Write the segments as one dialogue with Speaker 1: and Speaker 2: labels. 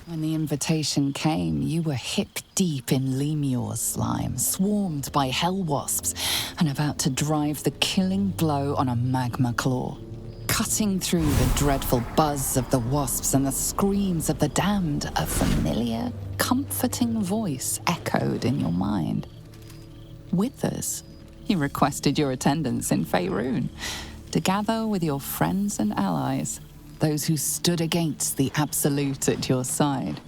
Speaker 1: When the invitation came, you were hip-deep in Lemur's slime, swarmed by hell wasps, and about to drive the killing blow on a magma claw. Cutting through the dreadful buzz of the wasps and the screams of the damned, a familiar, comforting voice echoed in your mind. With us, you requested your attendance in Faerun, to gather with your friends and allies, those who stood against the Absolute at your side.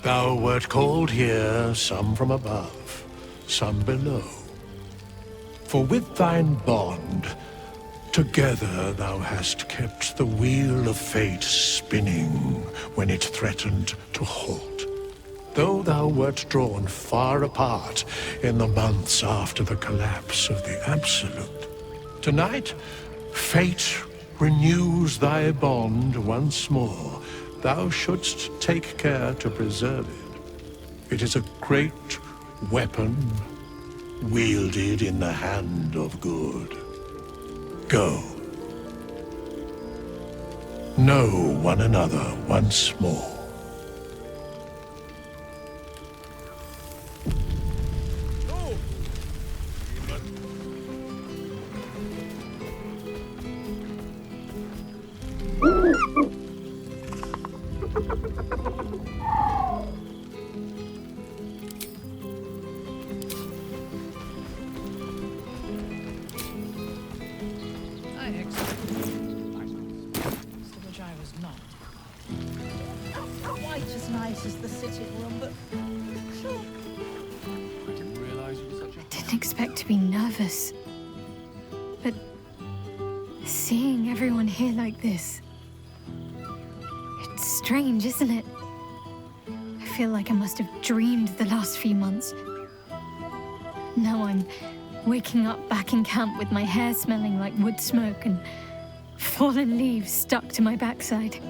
Speaker 2: Thou wert called here, some from above, some below. For with thine bond, together thou hast kept the wheel of fate spinning when it threatened to halt. Though thou wert drawn far apart in the months after the collapse of the Absolute, tonight, fate renews thy bond once more. Thou shouldst take care to preserve it. It is a great weapon, wielded in the hand of good. Go. Know one another once more.
Speaker 3: Expect to be nervous, but seeing everyone here like this, it's strange, isn't it? I feel like I must have dreamed the last few months. Now I'm waking up back in camp with my hair smelling like wood smoke and fallen leaves stuck to my backside.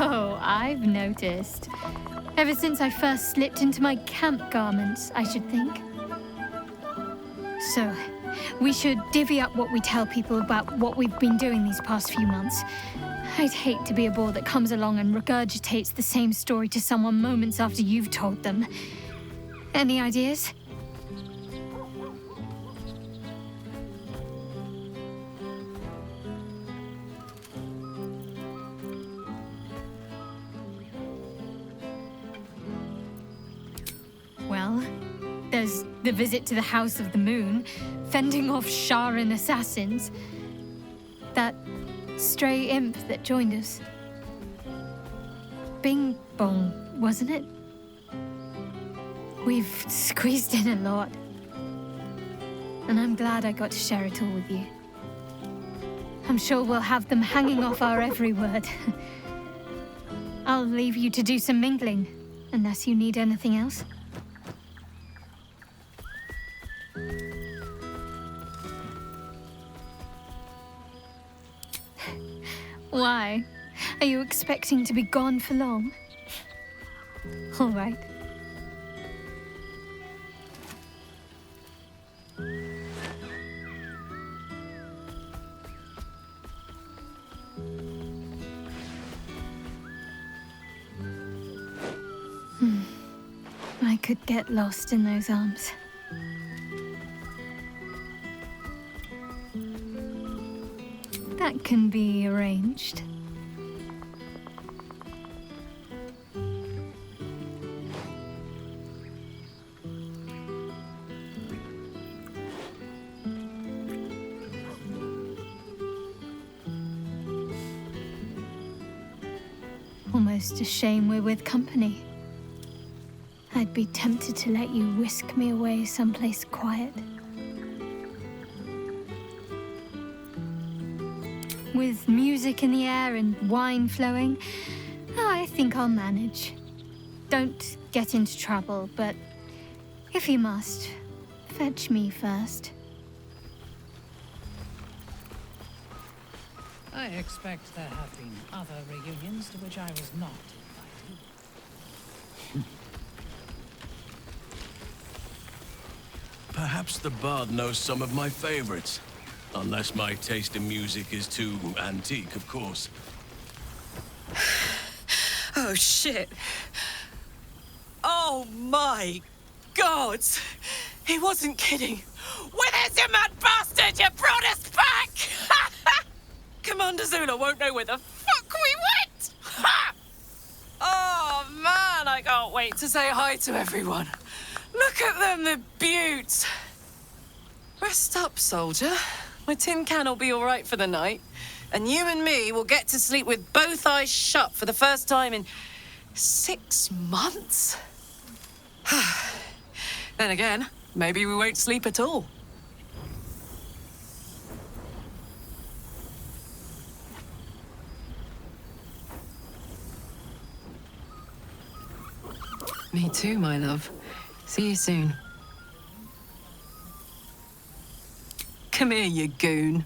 Speaker 3: Oh, I've noticed. Ever since I first slipped into my camp garments, I should think. So, we should divvy up what we tell people about what we've been doing these past few months. I'd hate to be a bore that comes along and regurgitates the same story to someone moments after you've told them. Any ideas? Well, there's the visit to the House of the Moon, fending off Sharan assassins. That stray imp that joined us. Bing Bong, wasn't it? We've squeezed in a lot. And I'm glad I got to share it all with you. I'm sure we'll have them hanging off our every word. I'll leave you to do some mingling, unless you need anything else. Why? Are you expecting to be gone for long? All right. I could get lost in those arms. That can be arranged. Almost a shame we're with company. I'd be tempted to let you whisk me away someplace quiet. with music in the air and wine flowing. I think I'll manage. Don't get into trouble, but if you must, fetch me first.
Speaker 4: I expect there have been other reunions to which I was not invited.
Speaker 5: Perhaps the bard knows some of my favorites. Unless my taste in music is too antique, of course.
Speaker 6: Oh, shit. Oh, my God. He wasn't kidding. Where's your mad bastard? You brought us back! Commander Zula won't know where the fuck we went! Ha! Oh, man, I can't wait to say hi to everyone. Look at them, the beauts. Rest up, soldier. My tin can will be all right for the night. And you and me will get to sleep with both eyes shut for the first time in 6 months. Then again, maybe we won't sleep at all. Me too, my love. See you soon. Come here, you goon.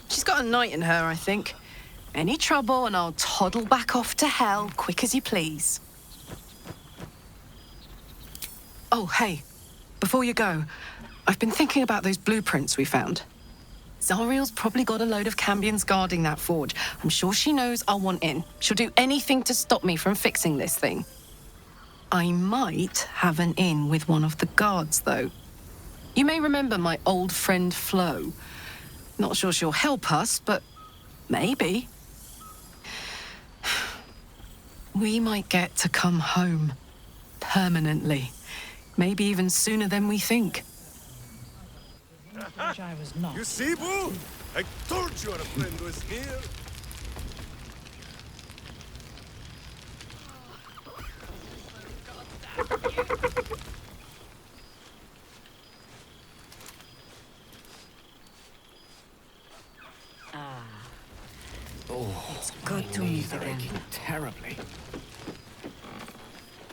Speaker 6: She's got a night in her, I think. Any trouble and I'll toddle back off to hell quick as you please. Oh, hey, before you go, I've been thinking about those blueprints we found. Zariel's probably got a load of Cambions guarding that forge. I'm sure she knows I'll want in. She'll do anything to stop me from fixing this thing. I might have an in with one of the guards, though. You may remember my old friend Flo. Not sure she'll help us, but maybe. We might get to come home. Permanently. Maybe even sooner than we think.
Speaker 4: Which I was not.
Speaker 7: You see, Boo? I told you our friend was here.
Speaker 8: It's good to meet again.
Speaker 5: Terribly.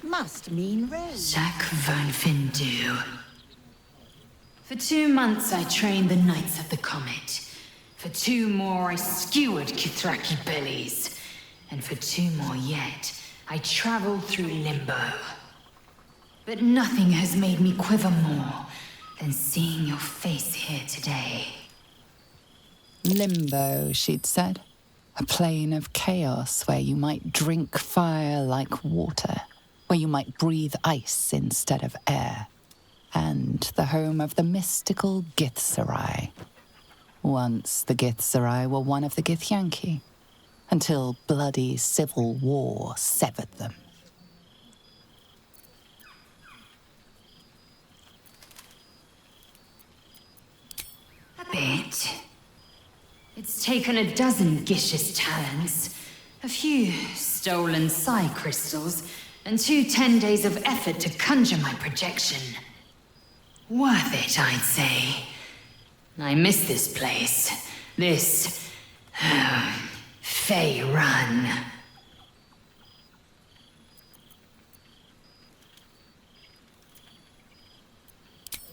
Speaker 8: Must mean rest.
Speaker 9: Jack Von Findu. For 2 months I trained the Knights of the Comet. For 2 more I skewered Kithraki bellies. And for 2 more yet, I traveled through Limbo. But nothing has made me quiver more than seeing your face here today.
Speaker 1: Limbo, she'd said. A plane of chaos where you might drink fire like water, where you might breathe ice instead of air, and the home of the mystical Githzerai. Once the Githzerai were one of the Githyanki, until bloody civil war severed them.
Speaker 9: A bit. It's taken a dozen Gish's talents, a few stolen psi crystals, and 2 10 days of effort to conjure my projection. Worth it, I'd say. I miss this place. This... Fey Run.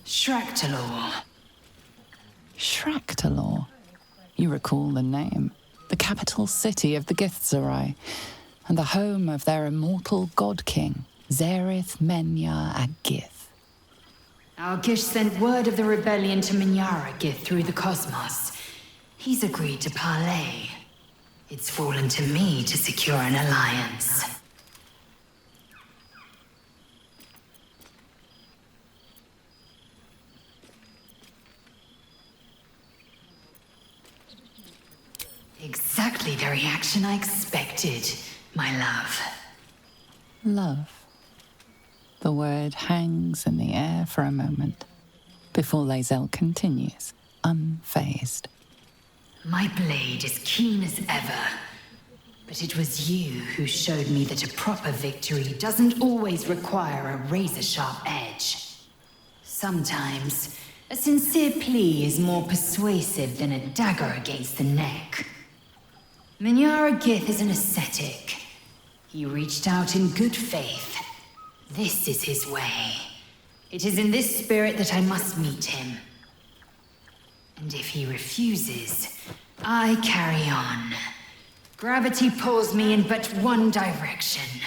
Speaker 9: Shractalor.
Speaker 1: Shractalor. You recall the name. The capital city of the Githzerai, and the home of their immortal god king, Zareth Menya Agith.
Speaker 9: Our Gish sent word of the rebellion to Minyara Gith through the cosmos. He's agreed to parley. It's fallen to me to secure an alliance. exactly the reaction I expected, my love.
Speaker 1: Love. The word hangs in the air for a moment before Lae'zel continues, unfazed.
Speaker 9: My blade is keen as ever. But it was you who showed me that a proper victory doesn't always require a razor-sharp edge. Sometimes, a sincere plea is more persuasive than a dagger against the neck. Minyara Gith is an ascetic. He reached out in good faith. This is his way. It is in this spirit that I must meet him. And if he refuses, I carry on. Gravity pulls me in but one direction.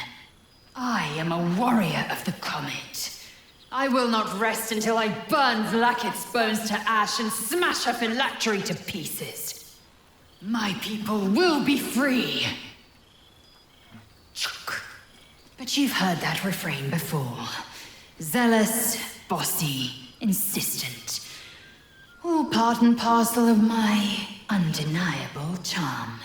Speaker 9: I am a warrior of the comet. I will not rest until I burn Vlaakith's bones to ash and smash her phylactery to pieces. My people will be free. But you've heard that refrain before. Zealous, bossy, insistent. All part and parcel of my undeniable charm.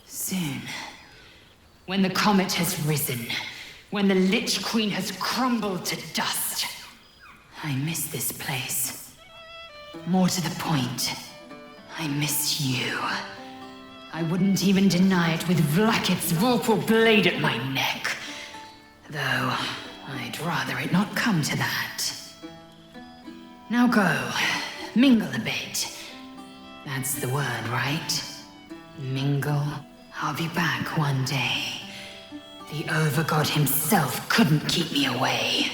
Speaker 9: Soon, when the comet has risen, when the Lich Queen has crumbled to dust, I miss this place. More to the point, I miss you. I wouldn't even deny it with Vlaakith's vorpal blade at my neck. Though, I'd rather it not come to that. Now go, mingle a bit. That's the word, right? Mingle. I'll be back one day. The Overgod himself couldn't keep me away.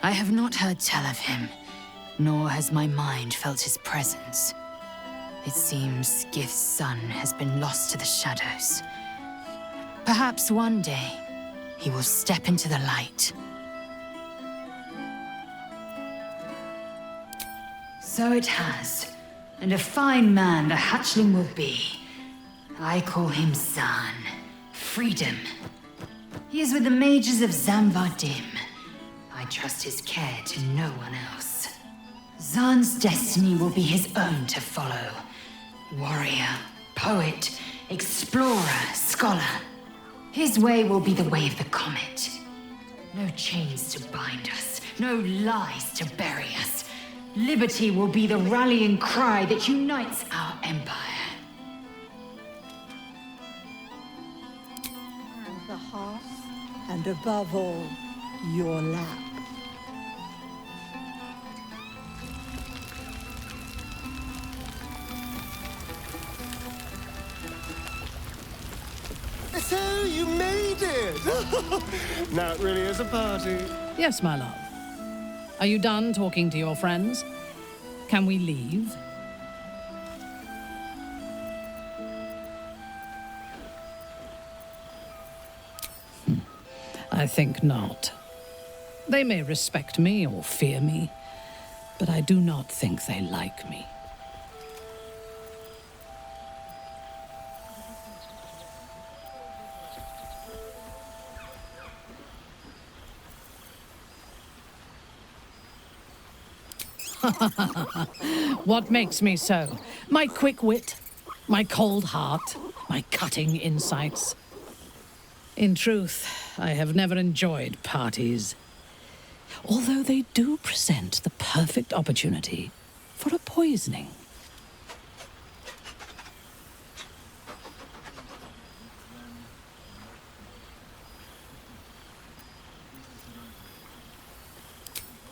Speaker 9: I have not heard tell of him, nor has my mind felt his presence. It seems Gith's son has been lost to the shadows. Perhaps one day, he will step into the light. So it has, and a fine man the hatchling will be. I call him Zaan. Freedom. He is with the mages of Zamvar-Dim. I trust his care to no one else. Zaan's destiny will be his own to follow. Warrior, poet, explorer, scholar. His way will be the way of the comet. No chains to bind us, no lies to bury us. Liberty will be the rallying cry that unites our empire.
Speaker 8: And the hearth, and above all, your lap.
Speaker 7: So you made it! Now it really is a party.
Speaker 4: Yes, my love. Are you done talking to your friends? Can we leave? I think not. They may respect me or fear me, but I do not think they like me. What makes me so? My quick wit, my cold heart, my cutting insights. In truth, I have never enjoyed parties, although they do present the perfect opportunity for a poisoning.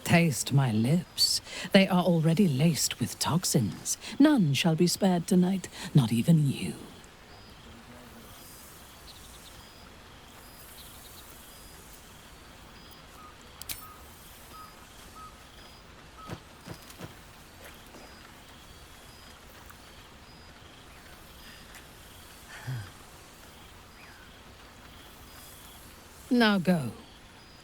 Speaker 4: Taste my lips. They are already laced with toxins. None shall be spared tonight, not even you. Now go.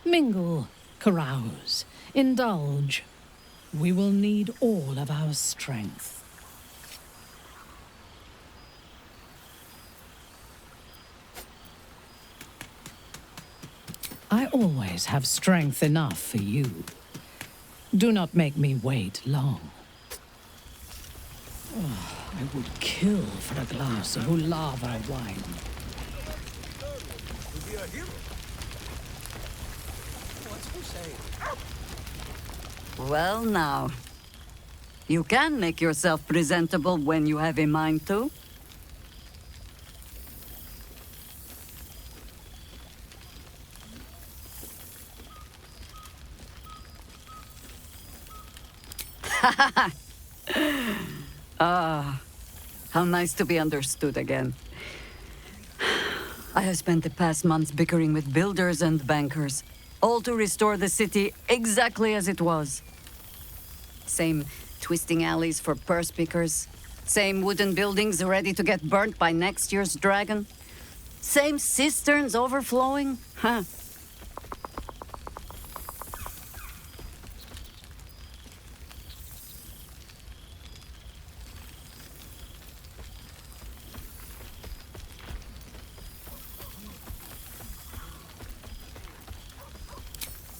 Speaker 4: Mingle, carouse, indulge. We will need all of our strength. I always have strength enough for you. Do not make me wait long. Oh, I would kill for a glass of Ulava wine.
Speaker 10: Well now, you can make yourself presentable when you have a mind to. Ah, how nice to be understood again. I have spent the past months bickering with builders and bankers, all to restore the city exactly as it was. Same twisting alleys for purse pickers, same wooden buildings ready to get burnt by next year's dragon, same cisterns overflowing, huh?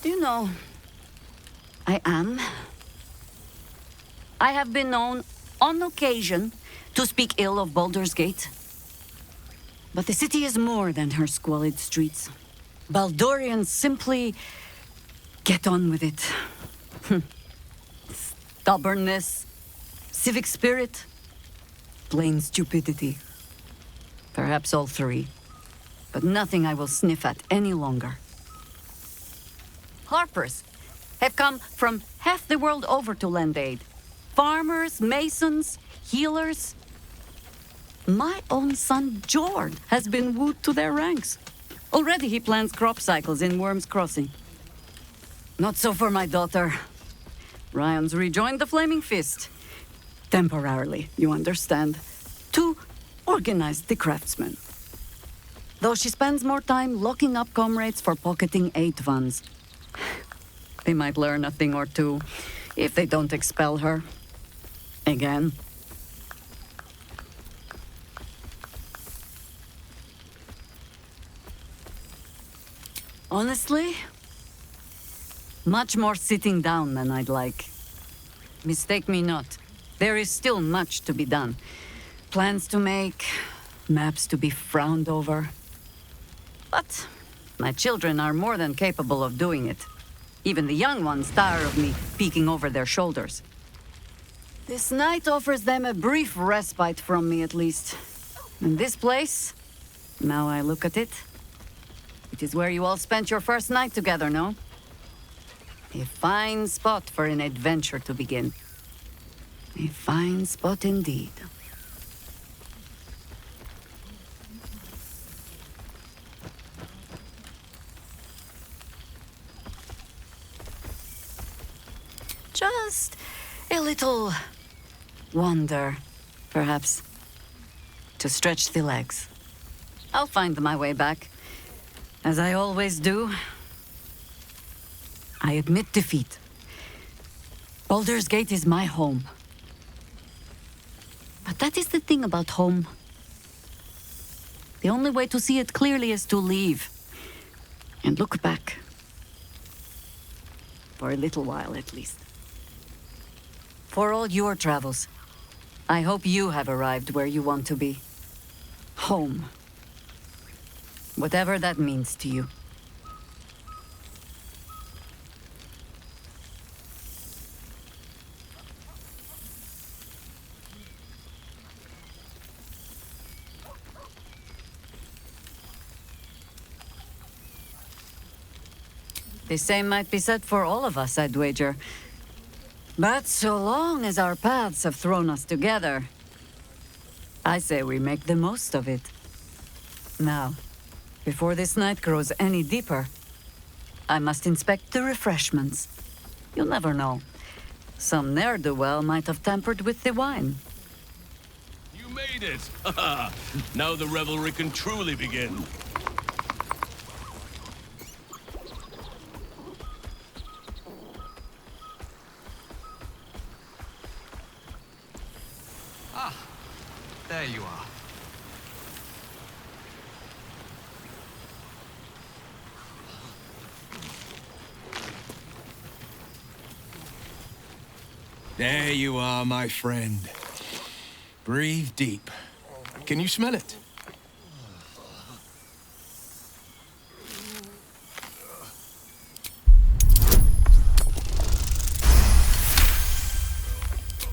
Speaker 10: You know, I have been known, on occasion, to speak ill of Baldur's Gate. But the city is more than her squalid streets. Baldurians simply get on with it. Stubbornness, civic spirit, plain stupidity. Perhaps all three, but nothing I will sniff at any longer. Harpers have come from half the world over to lend aid. Farmers, masons, healers. My own son, Jord, has been wooed to their ranks. Already he plans crop cycles in Worm's Crossing. Not so for my daughter. Ryan's rejoined the Flaming Fist. Temporarily, you understand. To organize the craftsmen. Though she spends more time locking up comrades for pocketing aid funds. They might learn a thing or two if they don't expel her. Again. Honestly, much more sitting down than I'd like. Mistake me not. There is still much to be done. Plans to make, maps to be frowned over. But my children are more than capable of doing it. Even the young ones tire of me peeking over their shoulders. This night offers them a brief respite from me, at least. And this place, now I look at it, it is where you all spent your first night together, no? A fine spot for an adventure to begin. A fine spot indeed. Just a little wander, perhaps, to stretch the legs. I'll find my way back, as I always do. I admit defeat. Baldur's Gate is my home. But that is the thing about home. The only way to see it clearly is to leave and look back. For a little while, at least. For all your travels, I hope you have arrived where you want to be. Home. Whatever that means to you. The same might be said for all of us, I'd wager. But so long as our paths have thrown us together, I say we make the most of it. Now, before this night grows any deeper, I must inspect the refreshments. You'll never know. Some ne'er-do-well might have tampered with the wine.
Speaker 5: You made it! Now the revelry can truly begin.
Speaker 11: There you are.
Speaker 5: There you are, my friend. Breathe deep. Can you smell it?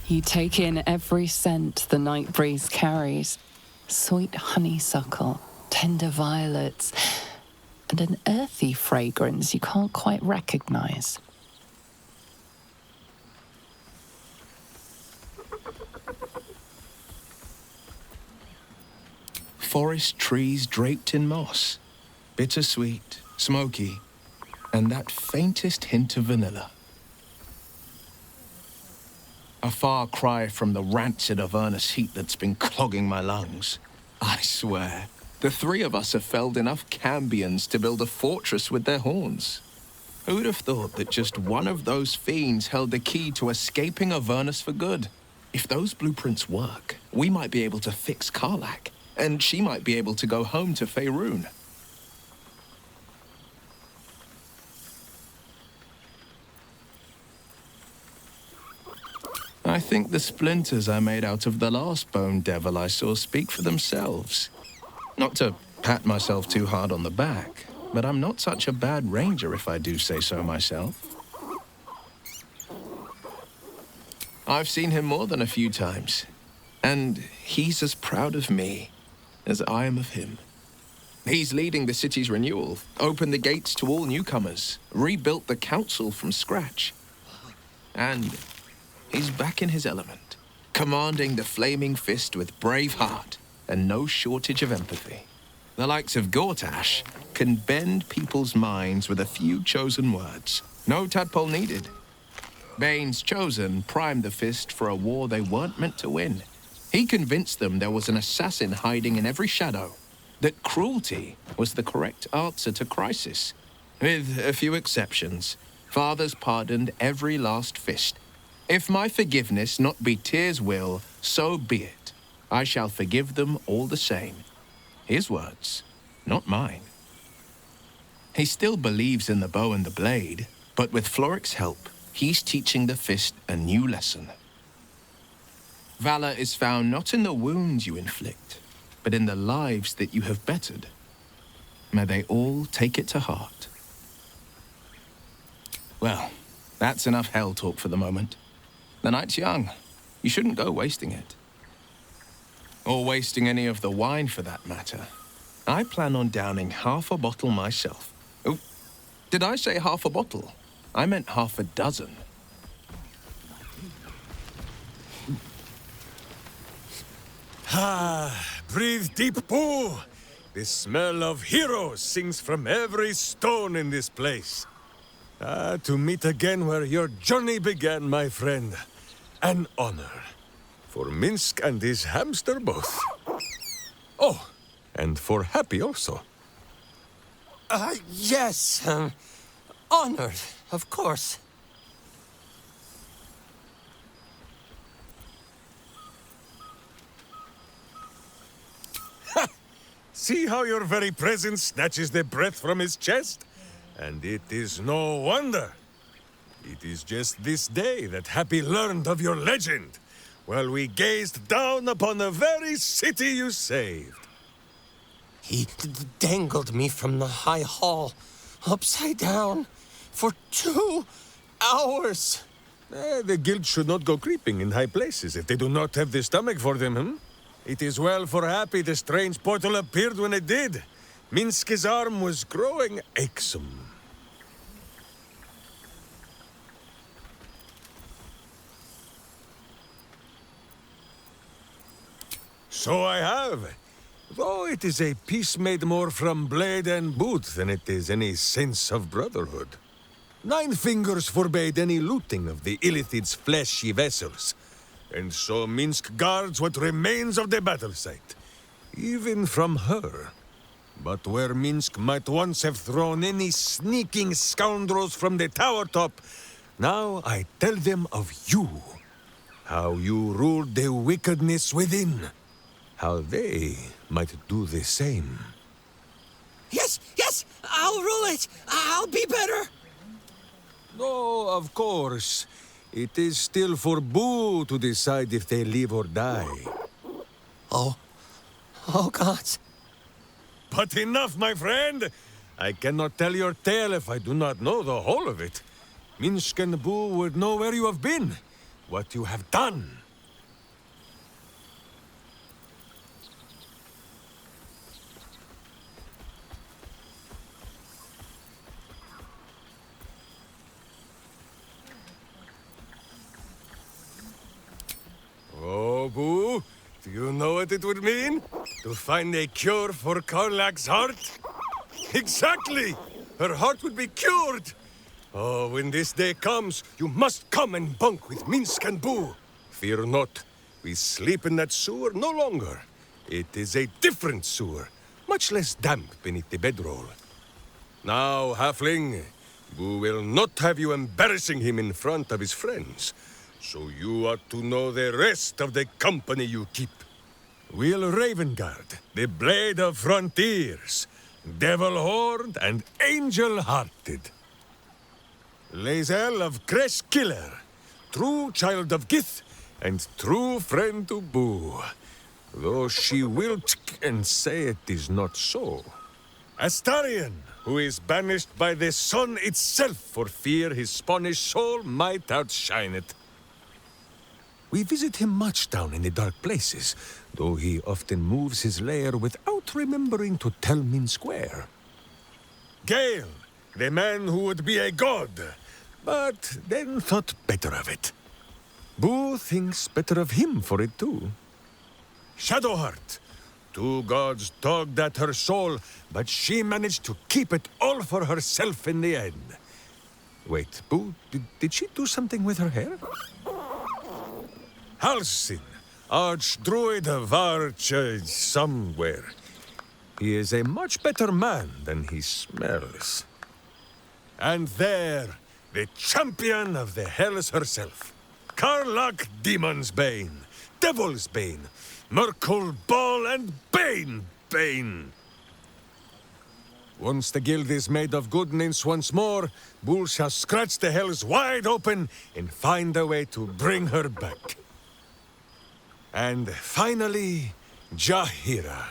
Speaker 1: You take in every scent the night breeze carries. Sweet honeysuckle, tender violets, and an earthy fragrance you can't quite recognize.
Speaker 5: Forest trees draped in moss. Bittersweet, smoky, and that faintest hint of vanilla. A far cry from the rancid Avernus heat that's been clogging my lungs. I swear, the three of us have felled enough cambions to build a fortress with their horns. Who'd have thought that just one of those fiends held the key to escaping Avernus for good? If those blueprints work, we might be able to fix Karlach, and she might be able to go home to Faerun. I think the splinters I made out of the last bone devil I saw speak for themselves. Not to pat myself too hard on the back, but I'm not such a bad ranger if I do say so myself. I've seen him more than a few times, and he's as proud of me as I am of him. He's leading the city's renewal, opened the gates to all newcomers, rebuilt the council from scratch. And he's back in his element, commanding the Flaming Fist with brave heart and no shortage of empathy. The likes of Gortash can bend people's minds with a few chosen words. No tadpole needed. Bane's Chosen primed the Fist for a war they weren't meant to win. He convinced them there was an assassin hiding in every shadow, that cruelty was the correct answer to crisis. With a few exceptions, fathers pardoned every last Fist. If my forgiveness not be Tyr's will, so be it. I shall forgive them all the same. His words, not mine. He still believes in the bow and the blade, but with Floric's help, he's teaching the Fist a new lesson. Valor is found not in the wounds you inflict, but in the lives that you have bettered. May they all take it to heart. Well, that's enough hell talk for the moment. The night's young. You shouldn't go wasting it. Or wasting any of the wine for that matter. I plan on downing half a bottle myself. Oh, did I say half a bottle? I meant half a dozen.
Speaker 12: Ah, breathe deep, Pooh. The smell of heroes sings from every stone in this place. To meet again where your journey began, my friend. An honor. For Minsk and his hamster both. Oh, and for Happy also.
Speaker 13: Yes. Honored, of course.
Speaker 12: See how your very presence snatches the breath from his chest? And it is no wonder. It is just this day that Happy learned of your legend, while we gazed down upon the very city you saved.
Speaker 13: He dangled me from the high hall, upside down, for 2 hours.
Speaker 12: The guild should not go creeping in high places if they do not have the stomach for them, hmm? It is well for Happy the strange portal appeared when it did. Minsk's arm was growing achesome. So I have. Though it is a peace made more from blade and boot than it is any sense of brotherhood. 9 fingers forbade any looting of the Illithid's fleshy vessels. And so Minsk guards what remains of the battle site. Even from her. But where Minsk might once have thrown any sneaking scoundrels from the tower top, now I tell them of you. How you ruled the wickedness within. How they might do the same.
Speaker 13: Yes, I'll rule it. I'll be better.
Speaker 12: Oh, of course. It is still for Boo to decide if they live or die.
Speaker 13: Oh gods.
Speaker 12: But enough, my friend! I cannot tell your tale if I do not know the whole of it. Minsk and Boo would know where you have been, what you have done. Oh, Boo, do you know what it would mean? To find a cure for Karlak's heart? Exactly! Her heart would be cured! Oh, when this day comes, you must come and bunk with Minsk and Boo. Fear not, we sleep in that sewer no longer. It is a different sewer, much less damp beneath the bedroll. Now, Halfling, Boo will not have you embarrassing him in front of his friends. So you ought to know the rest of the company you keep. Will Ravengard, the Blade of Frontiers, Devil-Horned and Angel-Hearted. Lae'zel of Creshkiller, true child of Gith and true friend to Boo, though she will and say it is not so. Astarion, who is banished by the sun itself for fear his Spanish soul might outshine it. We visit him much down in the dark places, though he often moves his lair without remembering to tell Minsk where. Gale, the man who would be a god, but then thought better of it. Boo thinks better of him for it too. Shadowheart, two gods tugged at her soul, but she managed to keep it all for herself in the end. Wait, Boo, did she do something with her hair? Halsin, Archdruid of Arch somewhere. He is a much better man than he smells. And there, the champion of the Hells herself. Karlak Demon's Bane, Devil's Bane, Merkul Ball and Bane. Once the guild is made of goodness once more, Bull shall scratch the Hells wide open and find a way to bring her back. And finally, Jahira.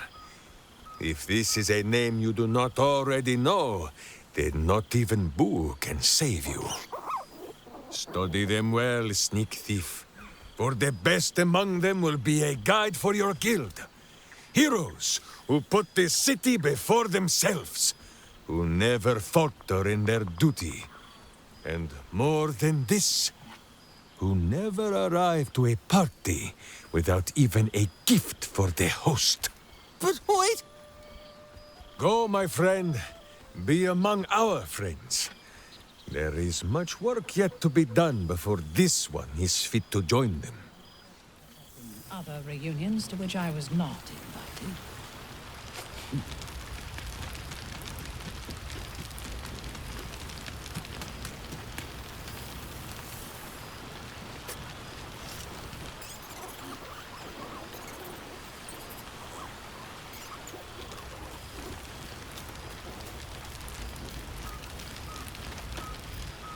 Speaker 12: If this is a name you do not already know, then not even Boo can save you. Study them well, sneak thief, for the best among them will be a guide for your guild. Heroes who put the city before themselves, who never falter in their duty. And more than this, who never arrive to a party without even a gift for the host.
Speaker 13: But wait!
Speaker 12: Go, my friend. Be among our friends. There is much work yet to be done before this one is fit to join them.
Speaker 4: Other reunions to which I was not invited.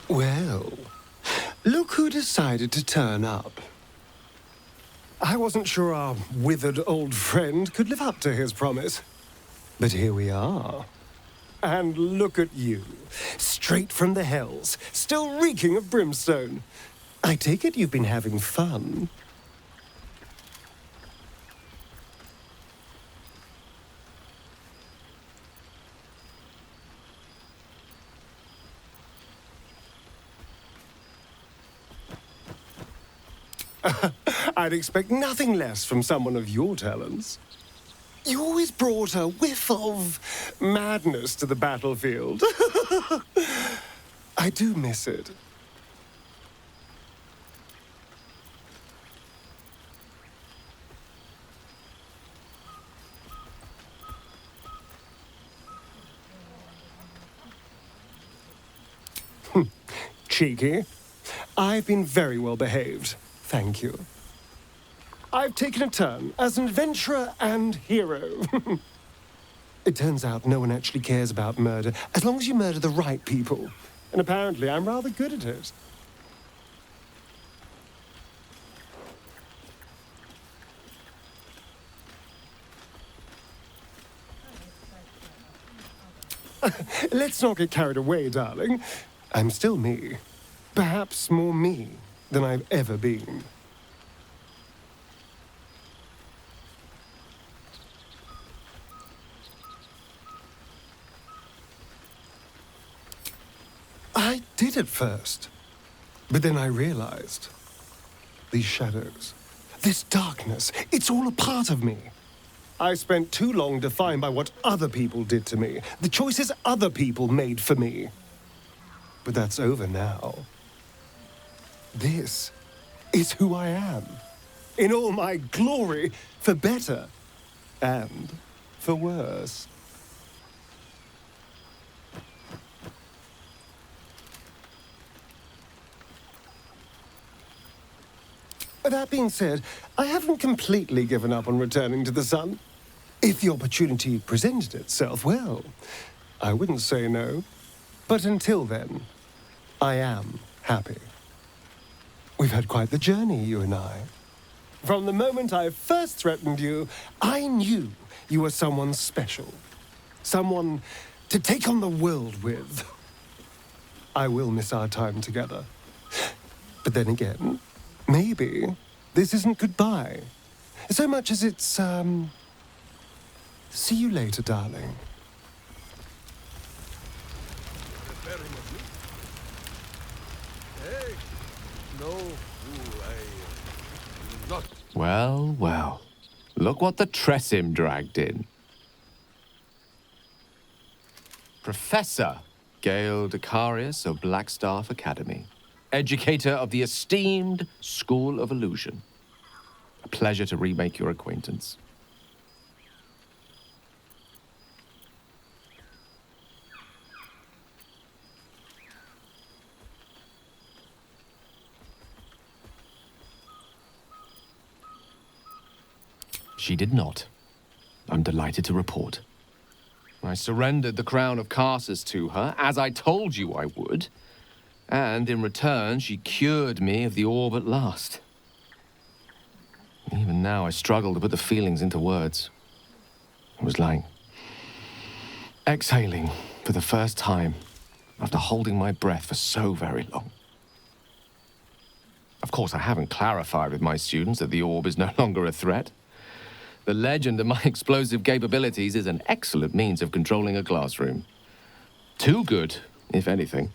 Speaker 7: Well, look who decided to turn up. I wasn't sure our withered old friend could live up to his promise. But here we are. And look at you, straight from the Hells, still reeking of brimstone. I take it you've been having fun. I'd expect nothing less from someone of your talents. You always brought a whiff of madness to the battlefield. I do miss it. Cheeky. I've been very well behaved. Thank you. I've taken a turn as an adventurer and hero. It turns out no one actually cares about murder, as long as you murder the right people. And apparently I'm rather good at it. let's not get carried away, darling. I'm still me. Perhaps more me than I've ever been. I did at first, but then I realized these shadows, this darkness, it's all a part of me. I spent too long defined by what other people did to me, the choices other people made for me. But that's over now. This is who I am, in all my glory, for better and for worse. That being said, I haven't completely given up on returning to the sun. If the opportunity presented itself, well, I wouldn't say no. But until then, I am happy. We've had quite the journey, you and I. From the moment I first threatened you, I knew you were someone special. Someone to take on the world with. I will miss our time together. But then again, maybe this isn't goodbye. So much as it's, see you later, darling.
Speaker 12: Hey, no, not.
Speaker 5: Well, well. Look what the Tressim dragged in. Professor Gale Decarius of Blackstaff Academy. Educator of the esteemed School of Illusion. A pleasure to remake your acquaintance. She did not. I'm delighted to report. I surrendered the crown of Carsus to her, as I told you I would. And in return, she cured me of the orb at last. Even now, I struggle to put the feelings into words. It was like exhaling for the first time after holding my breath for so very long. Of course, I haven't clarified with my students that the orb is no longer a threat. The legend of my explosive capabilities is an excellent means of controlling a classroom. Too good, if anything.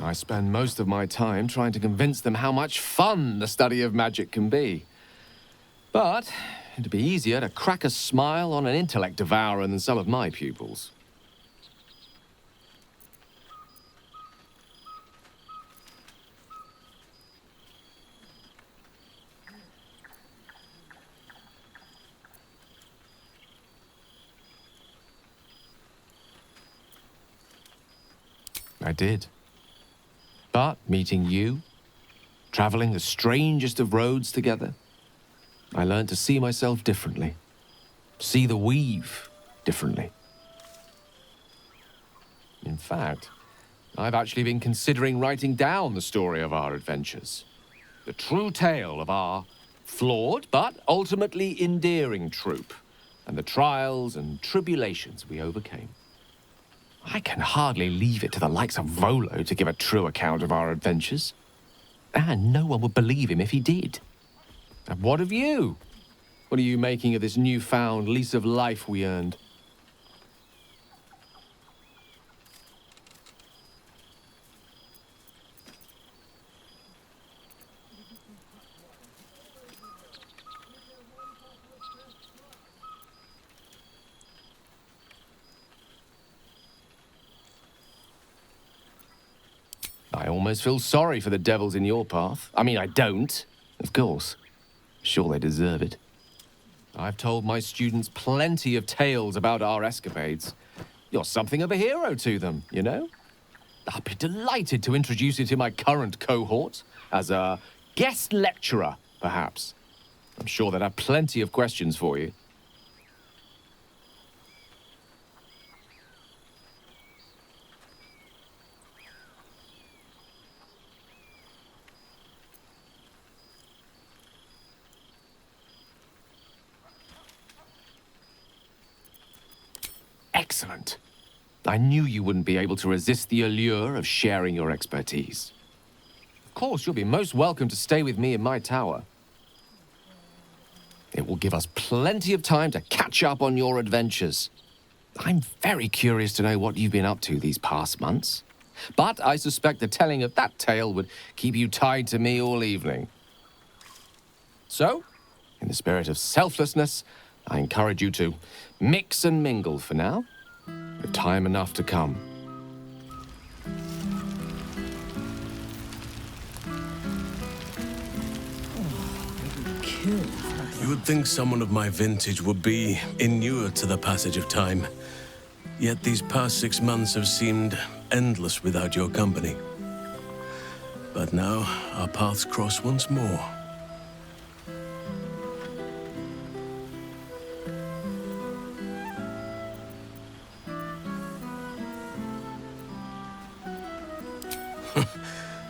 Speaker 5: I spend most of my time trying to convince them how much fun the study of magic can be. But it'd be easier to crack a smile on an intellect devourer than some of my pupils. I did. But meeting you, traveling the strangest of roads together, I learned to see myself differently. See the weave differently. In fact, I've actually been considering writing down the story of our adventures. The true tale of our flawed but ultimately endearing troupe, and the trials and tribulations we overcame. I can hardly leave it to the likes of Volo to give a true account of our adventures. And no one would believe him if he did. And what of you? What are you making of this newfound lease of life we earned? I almost feel sorry for the devils in your path. I mean, I don't, of course. Sure, they deserve it. I've told my students plenty of tales about our escapades. You're something of a hero to them, you know? I'll be delighted to introduce you to my current cohort as a guest lecturer, perhaps. I'm sure they'd have plenty of questions for you. Excellent.
Speaker 14: I knew you wouldn't be able to resist the allure of sharing your expertise. Of course, you'll be most welcome to stay with me in my tower. It will give us plenty of time to catch up on your adventures. I'm very curious to know what you've been up to these past months. But I suspect the telling of that tale would keep you tied to me all evening. So, in the spirit of selflessness, I encourage you to mix and mingle for now, with time enough to come.
Speaker 15: You would think someone of my vintage would be inured to the passage of time. Yet these past 6 months have seemed endless without your company. But now, our paths cross once more.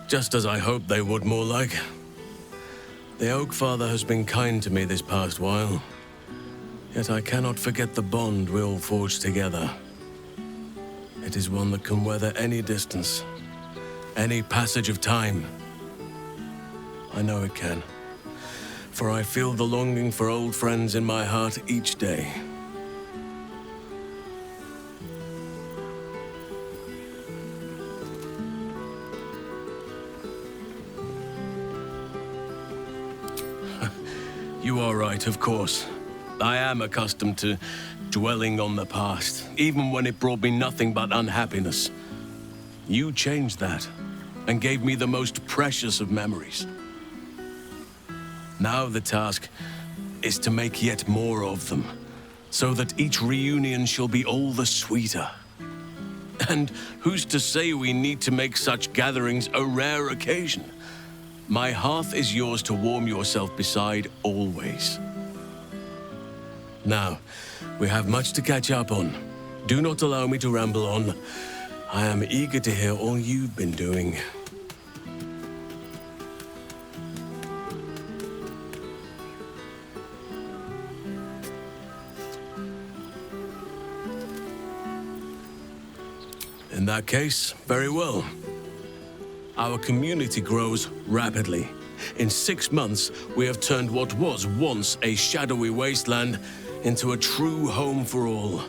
Speaker 15: Just as I hoped they would, more like. The Oak Father has been kind to me this past while. Yet I cannot forget the bond we all forged together. It is one that can weather any distance, any passage of time. I know it can, for I feel the longing for old friends in my heart each day. You are right, of course. I am accustomed to dwelling on the past, even when it brought me nothing but unhappiness. You changed that, and gave me the most precious of memories. Now the task is to make yet more of them, so that each reunion shall be all the sweeter. And who's to say we need to make such gatherings a rare occasion? My hearth is yours to warm yourself beside always. Now, we have much to catch up on. Do not allow me to ramble on. I am eager to hear all you've been doing. In that case, very well. Our community grows rapidly. In 6 months, we have turned what was once a shadowy wasteland into a true home for all.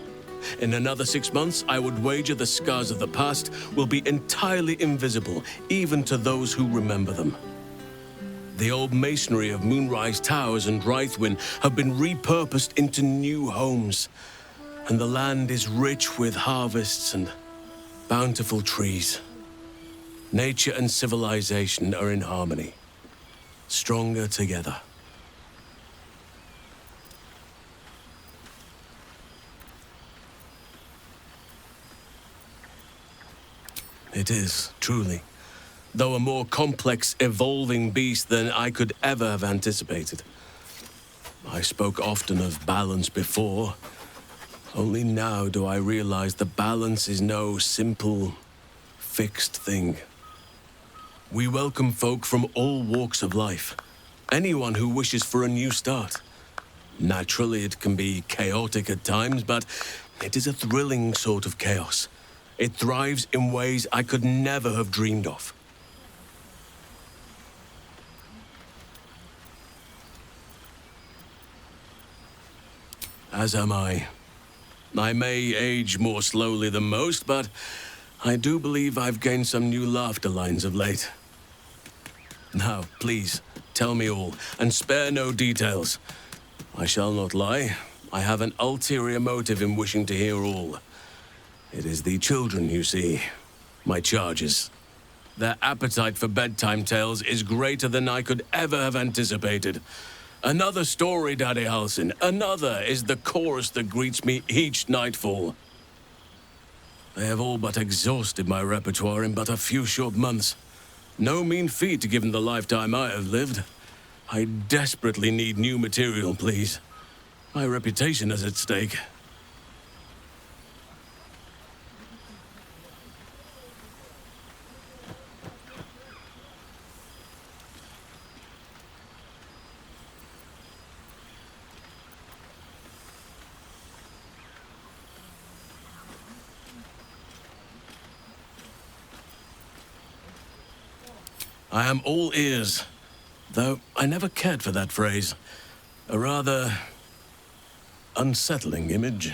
Speaker 15: In another 6 months, I would wager the scars of the past will be entirely invisible, even to those who remember them. The old masonry of Moonrise Towers and Rythwin have been repurposed into new homes, and the land is rich with harvests and bountiful trees. Nature and civilization are in harmony, stronger together. It is, truly, though a more complex, evolving beast than I could ever have anticipated. I spoke often of balance before. Only now do I realize the balance is no simple, fixed thing. We welcome folk from all walks of life. Anyone who wishes for a new start. Naturally, it can be chaotic at times, but it is a thrilling sort of chaos. It thrives in ways I could never have dreamed of. As am I. I may age more slowly than most, but I do believe I've gained some new laughter lines of late. Now, please, tell me all, and spare no details. I shall not lie. I have an ulterior motive in wishing to hear all. It is the children, you see, my charges. Their appetite for bedtime tales is greater than I could ever have anticipated. Another story, Daddy Halsin. Another is the chorus that greets me each nightfall. They have all but exhausted my repertoire in but a few short months. No mean feat given the lifetime I have lived. I desperately need new material, please. My reputation is at stake. I am all ears, though I never cared for that phrase. A rather unsettling image.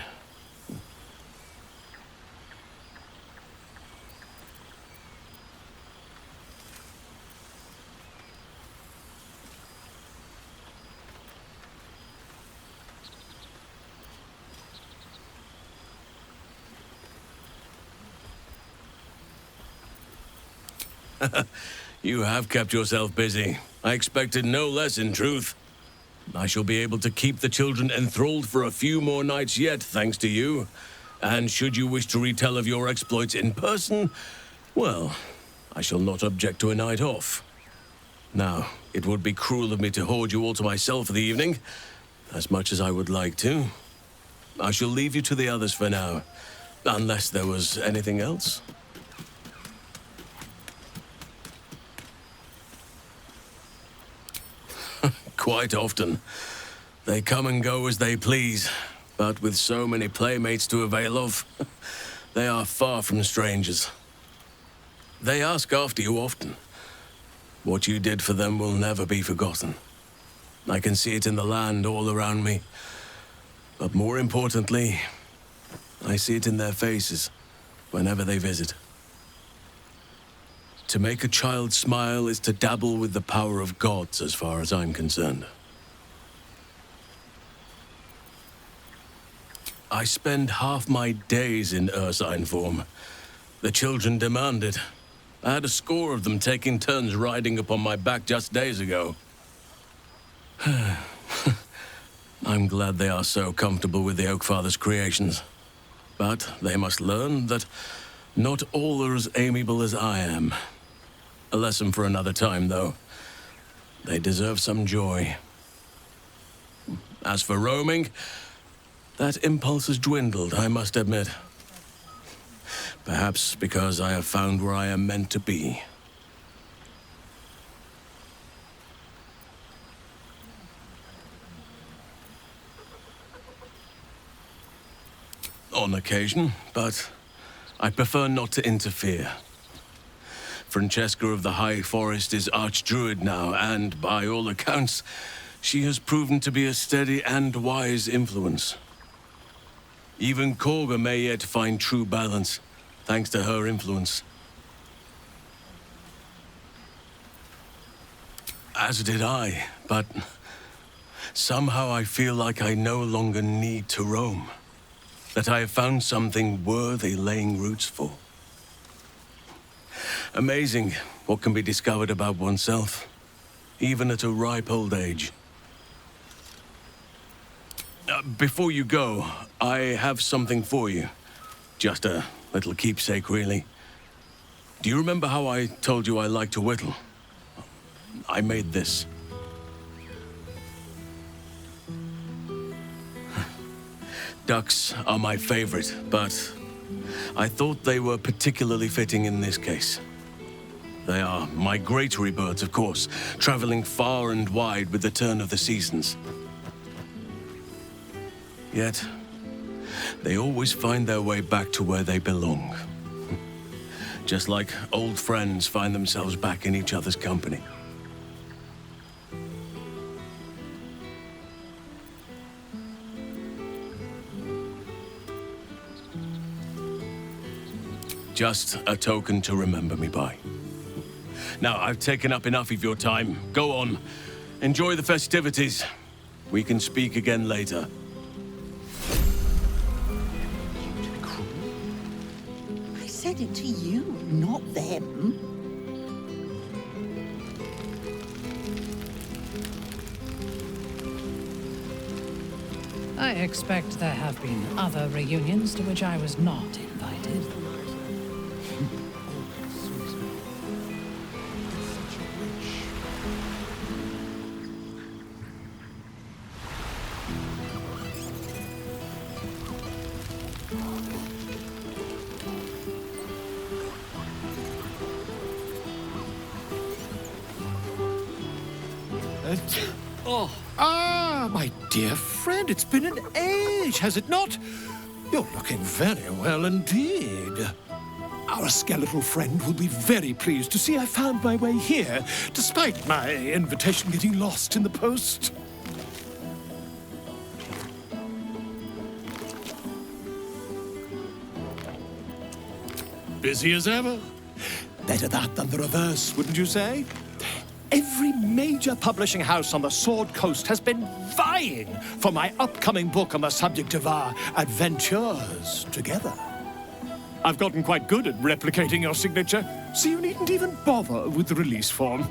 Speaker 15: You have kept yourself busy. I expected no less, in truth. I shall be able to keep the children enthralled for a few more nights yet, thanks to you. And should you wish to retell of your exploits in person, well, I shall not object to a night off. Now, it would be cruel of me to hoard you all to myself for the evening, as much as I would like to. I shall leave you to the others for now, unless there was anything else. Quite often. They come and go as they please, but with so many playmates to avail of, they are far from strangers. They ask after you often. What you did for them will never be forgotten. I can see it in the land all around me. But more importantly, I see it in their faces whenever they visit. To make a child smile is to dabble with the power of gods, as far as I'm concerned. I spend half my days in ursine form. The children demand it. I had a score of them taking turns riding upon my back just days ago. I'm glad they are so comfortable with the Oakfather's creations. But they must learn that not all are as amiable as I am. A lesson for another time, though. They deserve some joy. As for roaming, that impulse has dwindled, I must admit. Perhaps because I have found where I am meant to be. On occasion, but I prefer not to interfere. Francesca of the High Forest is Archdruid now, and by all accounts, she has proven to be a steady and wise influence. Even Korga may yet find true balance, thanks to her influence. As did I, but somehow I feel like I no longer need to roam. That I have found something worthy laying roots for. Amazing what can be discovered about oneself, even at a ripe old age. Before you go, I have something for you. Just a little keepsake, really. Do you remember how I told you I like to whittle? I made this. Ducks are my favorite, but I thought they were particularly fitting in this case. They are migratory birds, of course, traveling far and wide with the turn of the seasons. Yet, they always find their way back to where they belong. Just like old friends find themselves back in each other's company. Just a token to remember me by. Now, I've taken up enough of your time. Go on. Enjoy the festivities. We can speak again later.
Speaker 8: I said it to you, not them.
Speaker 4: I expect there have been other reunions to which I was not invited.
Speaker 2: My dear friend, it's been an age, has it not? You're looking very well indeed. Our skeletal friend will be very pleased to see I found my way here, despite my invitation getting lost in the post. Busy as ever. Better that than the reverse, wouldn't you say? Every major publishing house on the Sword Coast has been vying for my upcoming book on the subject of our adventures together. I've gotten quite good at replicating your signature, so you needn't even bother with the release form.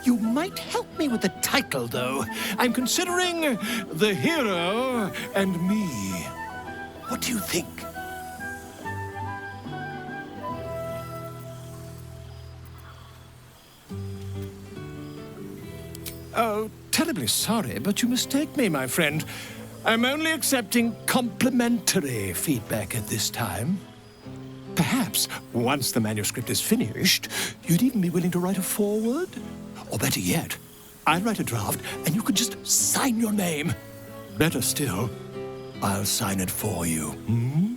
Speaker 2: You might help me with the title, though. I'm considering The Hero and Me. What do you think? Oh, terribly sorry, but you mistake me, my friend. I'm only accepting complimentary feedback at this time. Perhaps, once the manuscript is finished, you'd even be willing to write a foreword? Or better yet, I'll write a draft and you could just sign your name. Better still, I'll sign it for you. Hmm?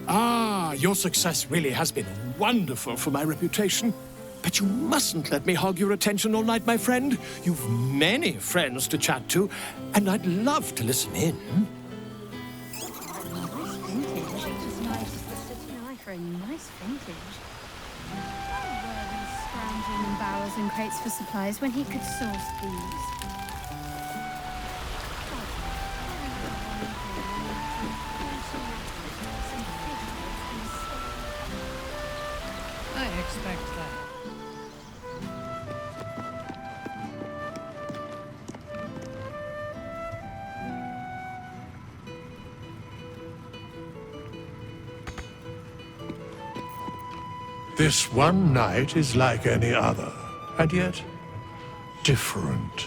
Speaker 2: Ah, your success really has been wonderful for my reputation. But you mustn't let me hog your attention all night, my friend. You've many friends to chat to, and I'd love to listen in.
Speaker 3: For a nice vintage. Why were we scrounging in barrels and crates for supplies when he could source these?
Speaker 4: I expect that.
Speaker 2: This one night is like any other, and yet different.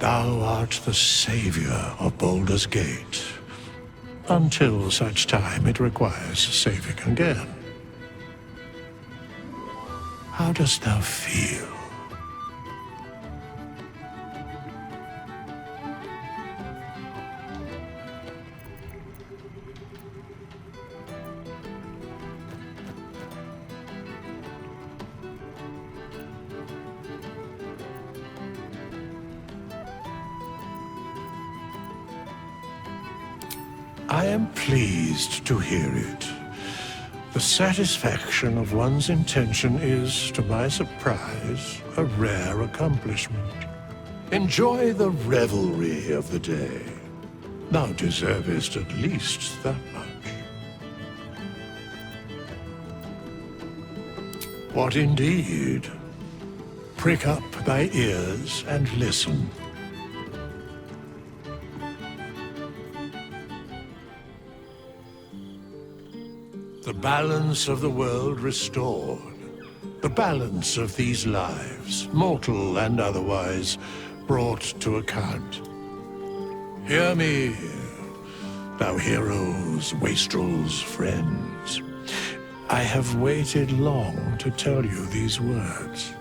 Speaker 2: Thou art the savior of Baldur's Gate, until such time it requires saving again. How dost thou feel? I am pleased to hear it. The satisfaction of one's intention is, to my surprise, a rare accomplishment. Enjoy the revelry of the day. Thou deservest at least that much. What indeed? Prick up thy ears and listen. The balance of the world restored. The balance of these lives, mortal and otherwise, brought to account. Hear me, thou heroes, wastrels, friends. I have waited long to tell you these words.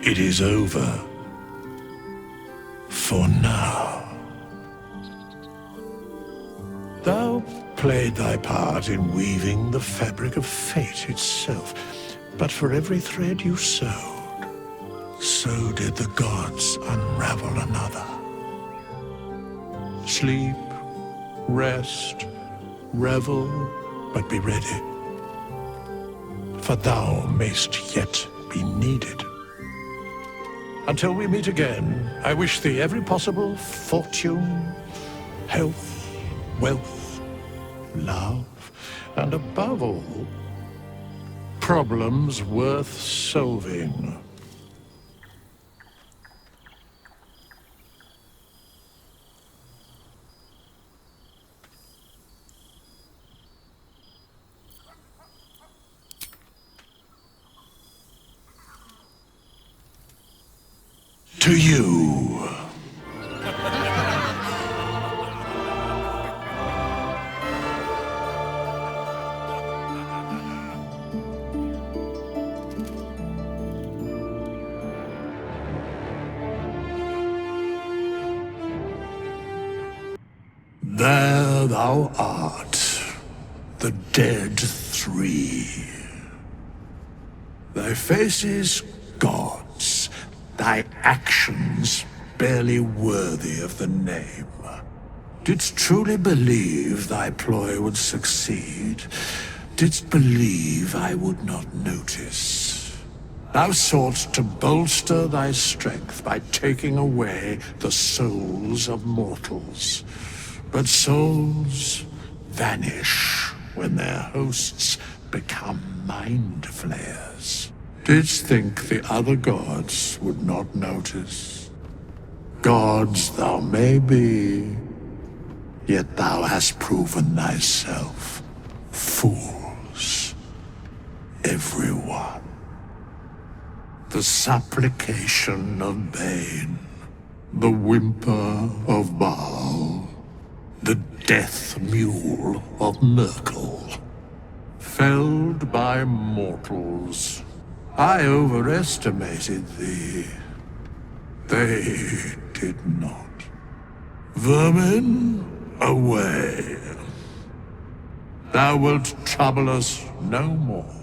Speaker 2: It is over. For now. Thou played thy part in weaving the fabric of fate itself, but for every thread you sewed, so did the gods unravel another. Sleep, rest, revel, but be ready, for thou mayst yet be needed. Until we meet again, I wish thee every possible fortune, health, wealth, love, and above all, problems worth solving. To you. There thou art, the dead three. Thy faces gods, thy actions barely worthy of the name. Didst truly believe thy ploy would succeed? Didst believe I would not notice? Thou soughtst to bolster thy strength by taking away the souls of mortals. But souls vanish when their hosts become mind flayers. Didst think the other gods would not notice? Gods thou may be, yet thou hast proven thyself fools, everyone. The supplication of Bane, the whimper of Baal, the death mule of Merkel. Felled by mortals, I overestimated thee. They did not. Vermin, away. Thou wilt trouble us no more.